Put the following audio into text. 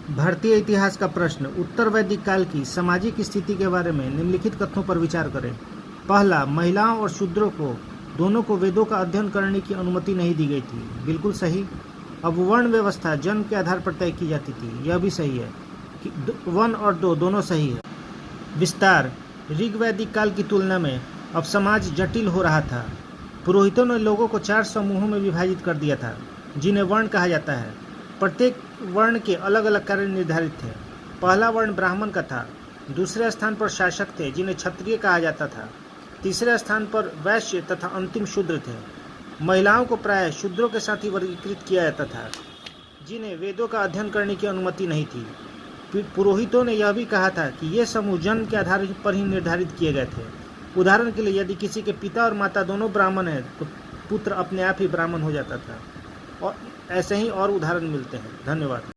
भारतीय इतिहास का प्रश्न। उत्तर वैदिक काल की सामाजिक स्थिति के बारे में निम्नलिखित कथनों पर विचार करें। पहला, महिलाओं और शूद्रों को दोनों को वेदों का अध्ययन करने की अनुमति नहीं दी गई थी। बिल्कुल सही। अब वर्ण व्यवस्था जन्म के आधार पर तय की जाती थी। यह भी सही है कि 1 और 2 दोनों सही है। विस्तार। ऋग वैदिक काल की तुलना में अब समाज जटिल हो रहा था। पुरोहितों ने लोगों को 4 समूहों में विभाजित कर दिया था, जिन्हें वर्ण कहा जाता है। प्रत्येक वर्ण के अलग अलग कार्य निर्धारित थे। पहला वर्ण ब्राह्मण का था। दूसरे स्थान पर शासक थे, जिन्हें क्षत्रिय कहा जाता था। तीसरे स्थान पर वैश्य तथा अंतिम शूद्र थे। महिलाओं को प्रायः शूद्रों के साथ ही वर्गीकृत किया जाता था, जिन्हें वेदों का अध्ययन करने की अनुमति नहीं थी। पुरोहितों ने यह भी कहा था कि ये समूह जन्म के आधार पर ही निर्धारित किए गए थे। उदाहरण के लिए, यदि किसी के पिता और माता दोनों ब्राह्मण हैं तो पुत्र अपने आप ही ब्राह्मण हो जाता था। और ऐसे ही और उदाहरण मिलते हैं। धन्यवाद।